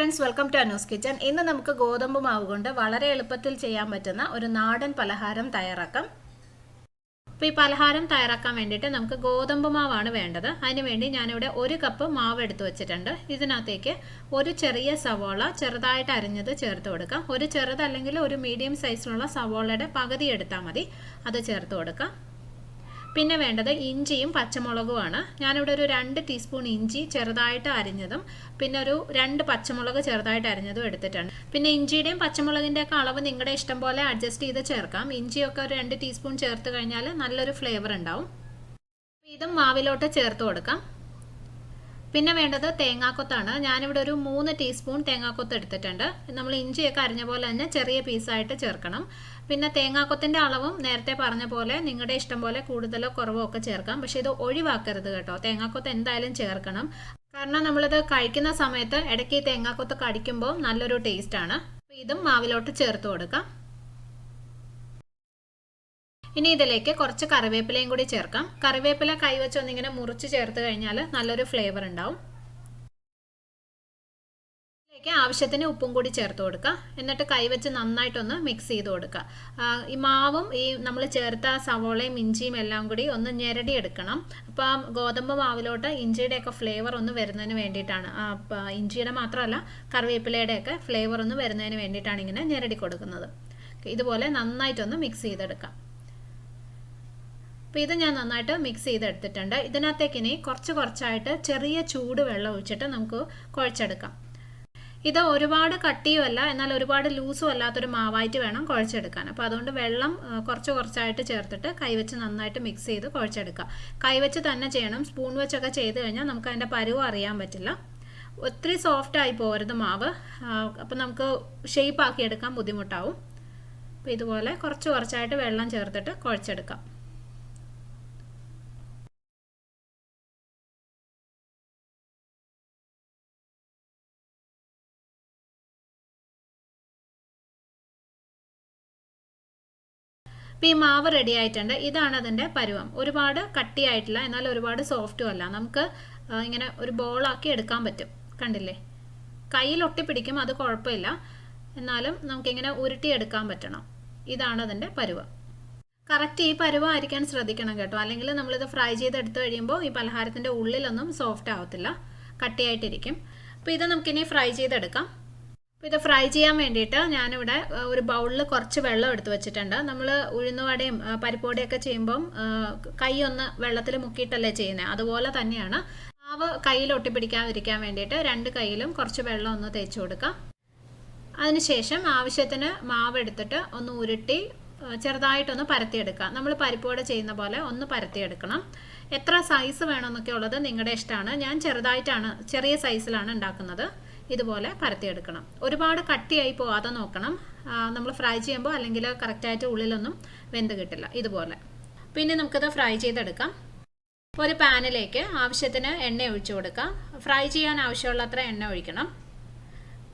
friends, welcome to Anu's Kitchen. ഇന്ന് നമുക്ക് ഗോതമ്പ് മാവ് കൊണ്ട് വളരെ എളുപ്പത്തിൽ ചെയ്യാൻ പറ്റുന്ന ഒരു നാടൻ പലഹാരം തയ്യാറാക്കാം. അപ്പോൾ ഈ പലഹാരം തയ്യാറാക്കാൻ വേണ്ടിയിട്ട് നമുക്ക് ഗോതമ്പ് മാവാണ് വേണ്ടത്. അതിനുവേണ്ടി ഞാനിവിടെ 1 കപ്പ് മാവ് എടുത്തു വെച്ചിട്ടുണ്ട്. ഇതിനകത്തേക്ക് ഒരു ചെറിയ സവോള ചെറുതായിട്ട് അരിഞ്ഞത് ചേർത്ത് കൊടുക്കാം. ഒരു ചെറുതല്ലെങ്കിൽ ഒരു മീഡിയം സൈസിലുള്ള സവോളയുടെ പകുതി എടുത്താൽ മതി. അത് ചേർത്ത് കൊടുക്കാം. പിന്നെ വേണ്ടത് ഇഞ്ചിയും പച്ചമുളകുമാണ്. ഞാനിവിടെ ഒരു 2 ടീസ്പൂൺ ഇഞ്ചി ചെറുതായിട്ട് അരിഞ്ഞതും പിന്നെ ഒരു 2 പച്ചമുളക് ചെറുതായിട്ട് അരിഞ്ഞതും എടുത്തിട്ടുണ്ട്. പിന്നെ ഇഞ്ചിയുടെയും പച്ചമുളകിൻ്റെയൊക്കെ അളവ് നിങ്ങളുടെ ഇഷ്ടം പോലെ അഡ്ജസ്റ്റ് ചെയ്ത് ചേർക്കാം. ഇഞ്ചിയൊക്കെ ഒരു 2 ടീസ്പൂൺ ചേർത്ത് കഴിഞ്ഞാൽ നല്ലൊരു ഫ്ലേവർ ഉണ്ടാവും. ഇതും മാവിലോട്ട് ചേർത്ത് കൊടുക്കാം. പിന്നെ വേണ്ടത് തേങ്ങാക്കൊത്താണ്. ഞാനിവിടെ ഒരു 3 ടീസ്പൂൺ തേങ്ങാക്കൊത്ത് എടുത്തിട്ടുണ്ട്. നമ്മൾ ഇഞ്ചിയൊക്കെ അരിഞ്ഞ പോലെ തന്നെ ചെറിയ പീസായിട്ട് ചേർക്കണം. പിന്നെ തേങ്ങാക്കൊത്തിൻ്റെ അളവും നേരത്തെ പറഞ്ഞ പോലെ നിങ്ങളുടെ ഇഷ്ടം പോലെ കൂടുതലോ കുറവോ ഒക്കെ ചേർക്കാം. പക്ഷേ ഇത് ഒഴിവാക്കരുത് കേട്ടോ. തേങ്ങാക്കൊത്ത് എന്തായാലും ചേർക്കണം. കാരണം നമ്മളിത് കഴിക്കുന്ന സമയത്ത് ഇടയ്ക്ക് ഈ തേങ്ങാക്കൊത്ത് കടിക്കുമ്പോൾ നല്ലൊരു ടേസ്റ്റാണ്. അപ്പോൾ ഇതും മാവിലോട്ട് ചേർത്ത് കൊടുക്കാം. ഇനി ഇതിലേക്ക് കുറച്ച് കറിവേപ്പിലയും കൂടി ചേർക്കാം. കറിവേപ്പില കൈവച്ച് ഒന്നിങ്ങനെ മുറിച്ച് ചേർത്ത് കഴിഞ്ഞാൽ നല്ലൊരു ഫ്ലേവർ ഉണ്ടാവും. ഇതിലേക്ക് ആവശ്യത്തിന് ഉപ്പും കൂടി ചേർത്ത് കൊടുക്കുക. എന്നിട്ട് കൈവച്ച് നന്നായിട്ടൊന്ന് മിക്സ് ചെയ്ത് കൊടുക്കുക. ഈ മാവും ഈ നമ്മൾ ചേർത്ത സവോളയും ഇഞ്ചിയും എല്ലാം കൂടി ഒന്ന് ഞെരടി എടുക്കണം. അപ്പോൾ ആ ഗോതമ്പ് മാവിലോട്ട് ഇഞ്ചിയുടെയൊക്കെ ഫ്ലേവർ ഒന്ന് വരുന്നതിന് വേണ്ടിയിട്ടാണ്. ഇഞ്ചിയുടെ മാത്രമല്ല കറിവേപ്പിലയുടെയൊക്കെ ഫ്ലേവർ ഒന്ന് വരുന്നതിന് വേണ്ടിയിട്ടാണ് ഇങ്ങനെ ഞെരടി കൊടുക്കുന്നത്. ഇതുപോലെ നന്നായിട്ടൊന്ന് മിക്സ് ചെയ്തെടുക്കാം. അപ്പോൾ ഇത് ഞാൻ നന്നായിട്ട് മിക്സ് ചെയ്തെടുത്തിട്ടുണ്ട്. ഇതിനകത്തേക്ക് ഇനി കുറച്ചായിട്ട് ചെറിയ ചൂട് വെള്ളം ഒഴിച്ചിട്ട് നമുക്ക് കുഴച്ചെടുക്കാം. ഇത് ഒരുപാട് കട്ടിയുമല്ല എന്നാൽ ഒരുപാട് ലൂസും അല്ലാത്തൊരു മാവായിട്ട് വേണം കുഴച്ചെടുക്കാൻ. അപ്പോൾ അതുകൊണ്ട് വെള്ളം കുറച്ചായിട്ട് ചേർത്തിട്ട് കൈവച്ച് നന്നായിട്ട് മിക്സ് ചെയ്ത് കുഴച്ചെടുക്കുക. കൈവച്ച് തന്നെ ചെയ്യണം. സ്പൂൺ വെച്ചൊക്കെ ചെയ്ത് കഴിഞ്ഞാൽ നമുക്ക് അതിൻ്റെ പരുവം അറിയാൻ പറ്റില്ല. ഒത്തിരി സോഫ്റ്റായി പോകരുത് മാവ്. അപ്പോൾ നമുക്ക് ഷേപ്പ് ആക്കി എടുക്കാൻ ബുദ്ധിമുട്ടാവും. അപ്പോൾ ഇതുപോലെ കുറച്ചായിട്ട് വെള്ളം ചേർത്തിട്ട് കുഴച്ചെടുക്കാം. അപ്പോൾ ഈ മാവ് റെഡി ആയിട്ടുണ്ട്. ഇതാണ് അതിൻ്റെ പരുവം. ഒരുപാട് കട്ടിയായിട്ടില്ല എന്നാൽ ഒരുപാട് സോഫ്റ്റും അല്ല. നമുക്ക് ഇങ്ങനെ ഒരു ബോളാക്കി എടുക്കാൻ പറ്റും. കണ്ടില്ലേ, കയ്യിൽ ഒട്ടിപ്പിടിക്കും, അത് കുഴപ്പമില്ല. എന്നാലും നമുക്കിങ്ങനെ ഉരുട്ടിയെടുക്കാൻ പറ്റണം. ഇതാണ് അതിൻ്റെ പരുവം. കറക്റ്റ് ഈ പരുവമായിരിക്കാൻ ശ്രദ്ധിക്കണം കേട്ടോ. അല്ലെങ്കിൽ നമ്മളിത് ഫ്രൈ ചെയ്തെടുത്ത് കഴിയുമ്പോൾ ഈ പലഹാരത്തിൻ്റെ ഉള്ളിലൊന്നും സോഫ്റ്റ് ആവത്തില്ല, കട്ടിയായിട്ടിരിക്കും. അപ്പോൾ ഇത് നമുക്കിനി ഫ്രൈ ചെയ്തെടുക്കാം. അപ്പോൾ ഇത് ഫ്രൈ ചെയ്യാൻ വേണ്ടിയിട്ട് ഞാനിവിടെ ഒരു ബൗളിൽ കുറച്ച് വെള്ളം എടുത്ത് വെച്ചിട്ടുണ്ട്. നമ്മൾ ഉഴുന്നുവടയും പരിപ്പുവടയൊക്കെ ചെയ്യുമ്പം കൈ ഒന്ന് വെള്ളത്തിൽ മുക്കിയിട്ടല്ലേ ചെയ്യുന്നത്, അതുപോലെ തന്നെയാണ്. മാവ് കയ്യിൽ ഒട്ടിപ്പിടിക്കാതിരിക്കാൻ വേണ്ടിയിട്ട് 2 കൈയിലും കുറച്ച് വെള്ളം ഒന്ന് തേച്ച് കൊടുക്കാം. അതിനുശേഷം ആവശ്യത്തിന് മാവ് എടുത്തിട്ട് ഒന്ന് ഉരുട്ടി ചെറുതായിട്ടൊന്ന് പരത്തിയെടുക്കുക. നമ്മൾ പരിപ്പുവട ചെയ്യുന്ന പോലെ ഒന്ന് പരത്തിയെടുക്കണം. എത്ര സൈസ് വേണമെന്നൊക്കെ ഉള്ളത് നിങ്ങളുടെ ഇഷ്ടമാണ്. ഞാൻ ചെറിയ സൈസിലാണ് ഉണ്ടാക്കുന്നത്. ഇതുപോലെ പരത്തിയെടുക്കണം. ഒരുപാട് കട്ടിയായി പോകാതെ നോക്കണം. നമ്മൾ ഫ്രൈ ചെയ്യുമ്പോൾ അല്ലെങ്കിൽ കറക്റ്റായിട്ട് ഉള്ളിലൊന്നും വെന്ത് കിട്ടില്ല. ഇതുപോലെ പിന്നെ നമുക്കത് ഫ്രൈ ചെയ്തെടുക്കാം. ഒരു പാനിലേക്ക് ആവശ്യത്തിന് എണ്ണ ഒഴിച്ചു കൊടുക്കാം. ഫ്രൈ ചെയ്യാൻ ആവശ്യമുള്ളത്ര എണ്ണ ഒഴിക്കണം.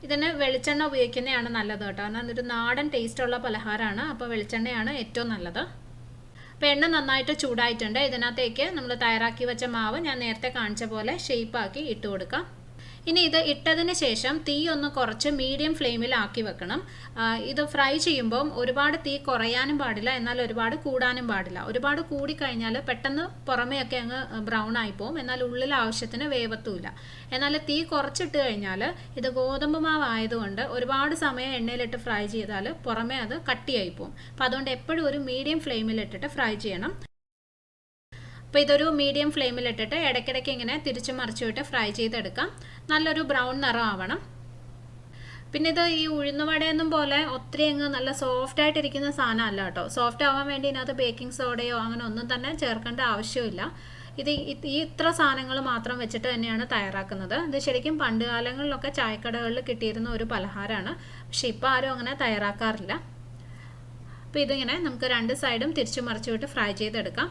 ഇതിന് വെളിച്ചെണ്ണ ഉപയോഗിക്കുന്നതാണ് നല്ലത് കേട്ടോ. കാരണം ഇതൊരു നാടൻ ടേസ്റ്റുള്ള പലഹാരമാണ്. അപ്പോൾ വെളിച്ചെണ്ണയാണ് ഏറ്റവും നല്ലത്. അപ്പോൾ എണ്ണ നന്നായിട്ട് ചൂടായിട്ടുണ്ട്. ഇതിനകത്തേക്ക് നമ്മൾ തയ്യാറാക്കി വെച്ച മാവ് ഞാൻ നേരത്തെ കാണിച്ച പോലെ ഷേപ്പാക്കി ഇട്ട് കൊടുക്കാം. ഇനി ഇത് ഇട്ടതിന് ശേഷം തീ ഒന്ന് കുറച്ച് മീഡിയം ഫ്ലെയിമിൽ ആക്കി വെക്കണം. ഇത് ഫ്രൈ ചെയ്യുമ്പം ഒരുപാട് തീ കുറയാനും പാടില്ല എന്നാൽ ഒരുപാട് കൂടാനും പാടില്ല. ഒരുപാട് കൂടിക്കഴിഞ്ഞാൽ പെട്ടെന്ന് പുറമേയൊക്കെ അങ്ങ് ബ്രൗൺ ആയി പോകും, എന്നാൽ ഉള്ളിൽ ആവശ്യത്തിന് വേവത്തുമില്ല. എന്നാൽ തീ കുറച്ചിട്ട് കഴിഞ്ഞാൽ ഇത് ഗോതമ്പ് മാവ് ആയതുകൊണ്ട് ഒരുപാട് സമയം എണ്ണയിലിട്ട് ഫ്രൈ ചെയ്താൽ പുറമേ അത് കട്ടിയായി പോകും. അപ്പോൾ അതുകൊണ്ട് എപ്പോഴും ഒരു മീഡിയം ഫ്ലെയിമിലിട്ടിട്ട് ഫ്രൈ ചെയ്യണം. അപ്പോൾ ഇതൊരു മീഡിയം ഫ്ലെയിമിലിട്ടിട്ട് ഇടയ്ക്കിടയ്ക്ക് ഇങ്ങനെ തിരിച്ചു മറിച്ചിട്ട് ഫ്രൈ ചെയ്തെടുക്കാം. നല്ലൊരു ബ്രൗൺ നിറം ആവണം. പിന്നെ ഇത് ഈ ഉഴുന്നുവടയൊന്നും പോലെ ഒത്തിരി അങ്ങ് നല്ല സോഫ്റ്റ് ആയിട്ടിരിക്കുന്ന സാധനമല്ല കേട്ടോ. സോഫ്റ്റ് ആവാൻ വേണ്ടി ഇതിനകത്ത് ബേക്കിംഗ് സോഡയോ അങ്ങനെ ഒന്നും തന്നെ ചേർക്കേണ്ട ആവശ്യമില്ല. ഇത് ഇത്ര സാധനങ്ങൾ മാത്രം വെച്ചിട്ട് തന്നെയാണ് തയ്യാറാക്കുന്നത്. ഇത് ശരിക്കും പണ്ട് കാലങ്ങളിലൊക്കെ ചായക്കടകളിൽ കിട്ടിയിരുന്ന ഒരു പലഹാരമാണ്. പക്ഷെ ഇപ്പോൾ ആരും അങ്ങനെ തയ്യാറാക്കാറില്ല. അപ്പോൾ ഇതിങ്ങനെ നമുക്ക് 2 സൈഡും തിരിച്ചു മറിച്ചിട്ട് ഫ്രൈ ചെയ്തെടുക്കാം.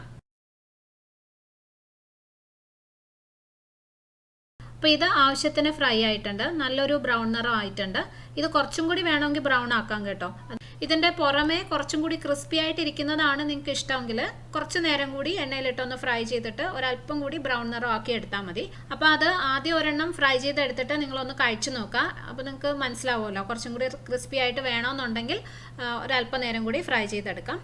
അപ്പോൾ ഇത് ആവശ്യത്തിന് ഫ്രൈ ആയിട്ടുണ്ട്, നല്ലൊരു ബ്രൗൺ നിറം ആയിട്ടുണ്ട്. ഇത് കുറച്ചും കൂടി വേണമെങ്കിൽ ബ്രൗൺ ആക്കാം കേട്ടോ. ഇതിൻ്റെ പുറമേ കുറച്ചും കൂടി ക്രിസ്പി ആയിട്ടിരിക്കുന്നതാണ് നിങ്ങൾക്ക് ഇഷ്ടമെങ്കിൽ കുറച്ച് നേരം കൂടി എണ്ണയിലിട്ടൊന്ന് ഫ്രൈ ചെയ്തിട്ട് ഒരല്പം കൂടി ബ്രൗൺ നിറം ആക്കി എടുത്താൽ മതി. അപ്പോൾ അത് ആദ്യം ഒരെണ്ണം ഫ്രൈ ചെയ്തെടുത്തിട്ട് നിങ്ങളൊന്ന് കഴിച്ചു നോക്കുക. അപ്പോൾ നിങ്ങൾക്ക് മനസ്സിലാവുമല്ലോ, കുറച്ചും കൂടി ക്രിസ്പി ആയിട്ട് വേണമെന്നുണ്ടെങ്കിൽ ഒരല്പം നേരം കൂടി ഫ്രൈ ചെയ്തെടുക്കാം.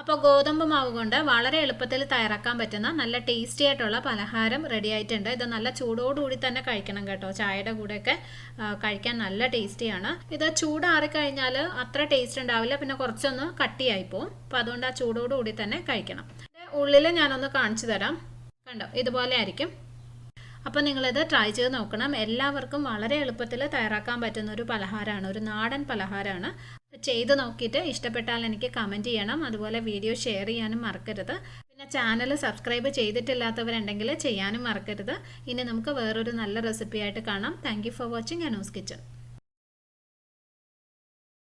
അപ്പോൾ ഗോതമ്പ് മാവ് കൊണ്ട് വളരെ എളുപ്പത്തിൽ തയ്യാറാക്കാൻ പറ്റുന്ന നല്ല ടേസ്റ്റി ആയിട്ടുള്ള പലഹാരം റെഡി ആയിട്ടുണ്ട്. ഇത് നല്ല ചൂടോടുകൂടി തന്നെ കഴിക്കണം കേട്ടോ. ചായയുടെ കൂടെയൊക്കെ കഴിക്കാൻ നല്ല ടേസ്റ്റിയാണ്. ഇത് ചൂടാറിക്കഴിഞ്ഞാൽ അത്ര ടേസ്റ്റ് ഉണ്ടാവില്ല, പിന്നെ കുറച്ചൊന്ന് കട്ടിയായി പോവും. അപ്പോൾ അതുകൊണ്ട് ആ ചൂടോടുകൂടി തന്നെ കഴിക്കണം. ഉള്ളിൽ ഞാനൊന്ന് കാണിച്ചു തരാം, കണ്ടോ, ഇതുപോലെ ആയിരിക്കും. അപ്പോൾ നിങ്ങളിത് ട്രൈ ചെയ്ത് നോക്കണം. എല്ലാവർക്കും വളരെ എളുപ്പത്തിൽ തയ്യാറാക്കാൻ പറ്റുന്ന ഒരു പലഹാരമാണ്, ഒരു നാടൻ പലഹാരമാണ്. ചെയ്ത് നോക്കിയിട്ട് ഇഷ്ടപ്പെട്ടാൽ എനിക്ക് കമൻറ്റ് ചെയ്യണം. അതുപോലെ വീഡിയോ ഷെയർ ചെയ്യാനും മറക്കരുത്. പിന്നെ ചാനൽ സബ്സ്ക്രൈബ് ചെയ്തിട്ടില്ലാത്തവരുണ്ടെങ്കിൽ ചെയ്യാനും മറക്കരുത്. ഇനി നമുക്ക് വേറൊരു നല്ല റെസിപ്പി ആയിട്ട് കാണാം. Thank you for watching Anu's kitchen.